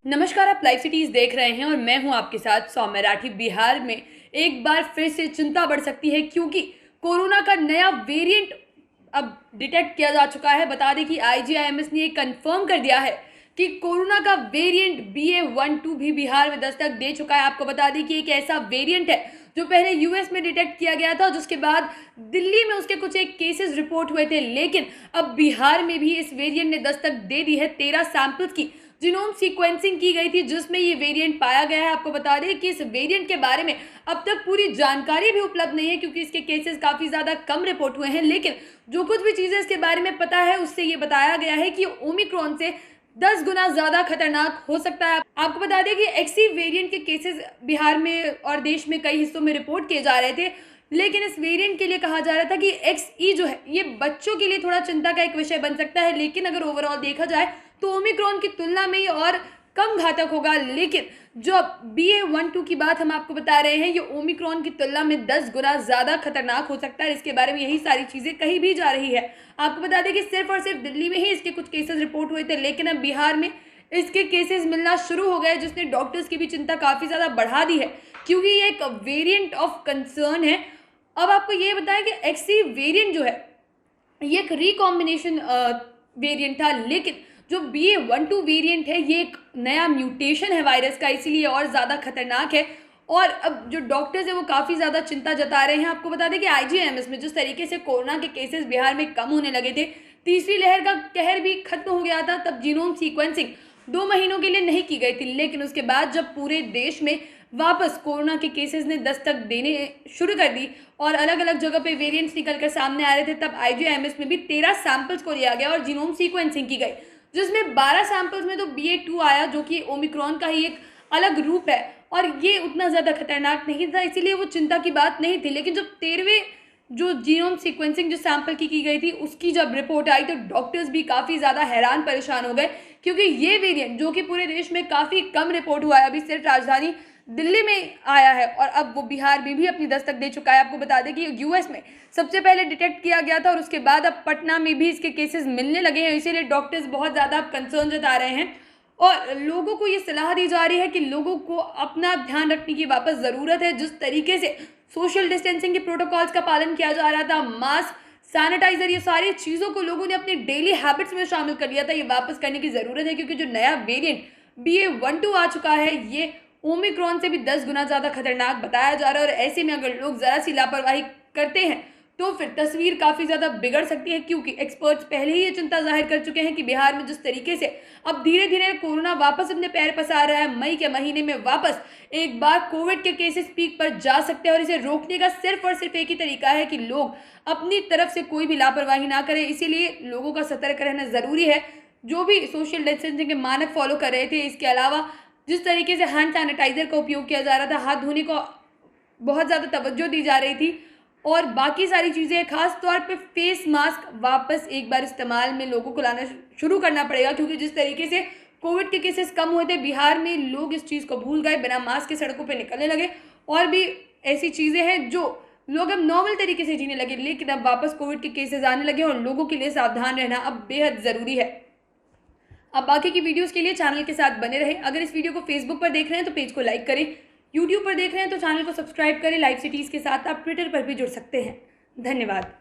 नमस्कार, आप live cities देख रहे हैं और मैं हूं आपके साथ सौम्य राठी। बिहार में एक बार फिर से चिंता बढ़ सकती है क्योंकि कोरोना का नया वेरिएंट अब डिटेक्ट किया जा चुका है। बता दें कि आईजीआईएमएस ने ये कंफर्म कर दिया है कि कोरोना का वेरिएंट BA.1.2 भी बिहार में दस्तक दे चुका है। आपको बता दें कि एक ऐसा वेरिएंट है जो पहले यूएस में डिटेक्ट किया गया था, जिसके बाद दिल्ली में उसके कुछ एक केसेस रिपोर्ट हुए थे, लेकिन अब बिहार में भी इस वेरिएंट ने दस्तक दे दी है। 13 सैंपल्स की जीनोम सीक्वेंसिंग की गई थी जिसमें ये वेरिएंट पाया गया है। आपको बता दें कि इस वेरिएंट के बारे में अब तक पूरी जानकारी भी उपलब्ध नहीं है क्योंकि इसके केसेस काफ़ी ज़्यादा कम रिपोर्ट हुए हैं, लेकिन जो कुछ भी चीज़ें इसके बारे में पता है उससे ये बताया गया है कि ओमिक्रॉन से 10 गुना ज़्यादा खतरनाक हो सकता है। आपको बता दें कि एक्सी वेरिएंट के केसेस बिहार में और देश में कई हिस्सों में रिपोर्ट किए जा रहे थे, लेकिन इस वेरिएंट के लिए कहा जा रहा था कि XE जो है ये बच्चों के लिए थोड़ा चिंता का एक विषय बन सकता है, लेकिन अगर ओवरऑल देखा जाए तो ओमिक्रॉन की तुलना में ये और कम घातक होगा। लेकिन जो BA.1.2 की बात हम आपको बता रहे हैं, ये ओमिक्रॉन की तुलना में 10 गुना ज़्यादा खतरनाक हो सकता है। इसके बारे में यही सारी चीज़ें कही भी जा रही है। आपको बता दें कि सिर्फ और सिर्फ दिल्ली में ही इसके कुछ केसेस रिपोर्ट हुए थे, लेकिन अब बिहार में इसके केसेस मिलना शुरू हो गए, जिसने डॉक्टर्स की भी चिंता काफ़ी ज़्यादा बढ़ा दी है क्योंकि ये एक वेरिएंट ऑफ कंसर्न है। अब आपको ये बताएं कि XE वेरिएंट जो है ये एक रिकॉम्बिनेशन वेरिएंट था, लेकिन जो BA.1.2 वेरिएंट है ये एक नया म्यूटेशन है वायरस का, इसीलिए और ज़्यादा खतरनाक है। और अब जो डॉक्टर्स हैं वो काफ़ी ज़्यादा चिंता जता रहे हैं। आपको बता दें कि आईजीआईएमएस में जिस तरीके से कोरोना के केसेस बिहार में कम होने लगे थे, तीसरी लहर का कहर भी खत्म हो गया था, तब जीनोम सीक्वेंसिंग 2 महीनों के लिए नहीं की गई थी, लेकिन उसके बाद जब पूरे देश में वापस कोरोना के केसेस ने दस्तक देने शुरू कर दी और अलग अलग जगह पे वेरिएंट्स निकल कर सामने आ रहे थे, तब आईजीआईएमएस में भी 13 सैंपल्स को लिया गया और जीनोम सीक्वेंसिंग की गई, जिसमें 12 सैंपल्स में तो BA.2 आया, जो कि ओमिक्रॉन का ही एक अलग रूप है और ये उतना ज़्यादा खतरनाक नहीं था, इसीलिए वो चिंता की बात नहीं थी। लेकिन जब 13वें जो जीनोम सीक्वेंसिंग जो सैंपल की गई थी उसकी जब रिपोर्ट आई तो डॉक्टर्स भी काफ़ी ज़्यादा हैरान परेशान हो गए क्योंकि ये वेरिएंट जो कि पूरे देश में काफ़ी कम रिपोर्ट हुआ है, अभी सिर्फ राजधानी दिल्ली में आया है और अब वो बिहार में भी अपनी दस्तक दे चुका है। आपको बता दें कि यूएस में सबसे पहले डिटेक्ट किया गया था और उसके बाद अब पटना में भी इसके केसेस मिलने लगे हैं, इसीलिए डॉक्टर्स बहुत ज़्यादा अब कंसर्न जता रहे हैं और लोगों को ये सलाह दी जा रही है कि लोगों को अपना ध्यान रखने की वापस ज़रूरत है। जिस तरीके से सोशल डिस्टेंसिंग के प्रोटोकॉल्स का पालन किया जा रहा था, मास्क, सैनिटाइजर, ये सारी चीज़ों को लोगों ने अपनी डेली हैबिट्स में शामिल कर लिया था, ये वापस करने की ज़रूरत है क्योंकि जो नया वेरिएंट BA.1.2 आ चुका है ये ओमिक्रॉन से भी 10 गुना ज़्यादा खतरनाक बताया जा रहा है और ऐसे में अगर लोग ज़रा सी लापरवाही करते हैं तो फिर तस्वीर काफ़ी ज़्यादा बिगड़ सकती है क्योंकि एक्सपर्ट्स पहले ही ये चिंता जाहिर कर चुके हैं कि बिहार में जिस तरीके से अब धीरे धीरे कोरोना वापस अपने पैर पसार रहा है, मई के महीने में वापस एक बार कोविड के केसेस पीक पर जा सकते हैं और इसे रोकने का सिर्फ और सिर्फ एक ही तरीका है कि लोग अपनी तरफ से कोई भी लापरवाही ना करें। इसीलिए लोगों का सतर्क रहना ज़रूरी है। जो भी सोशल डिस्टेंसिंग के मानक फॉलो कर रहे थे, इसके अलावा जिस तरीके से हैंड सैनिटाइजर का उपयोग किया जा रहा था, हाथ धोने को बहुत ज़्यादा तवज्जो दी जा रही थी और बाकी सारी चीज़ें, खास तौर पे फेस मास्क वापस एक बार इस्तेमाल में लोगों को लाना शुरू करना पड़ेगा क्योंकि जिस तरीके से कोविड के केसेस कम हुए थे बिहार में, लोग इस चीज़ को भूल गए, बिना मास्क के सड़कों पे निकलने लगे और भी ऐसी चीज़ें हैं जो लोग अब नॉर्मल तरीके से जीने लगे, लेकिन अब वापस कोविड के केसेस आने लगे और लोगों के लिए सावधान रहना अब बेहद ज़रूरी है। अब बाकी की वीडियोस के लिए चैनल के साथ बने रहें। अगर इस वीडियो को फेसबुक पर देख रहे हैं तो पेज को लाइक करें, यूट्यूब पर देख रहे हैं तो चैनल को सब्सक्राइब करें। लाइव सिटीज़ के साथ आप ट्विटर पर भी जुड़ सकते हैं। धन्यवाद।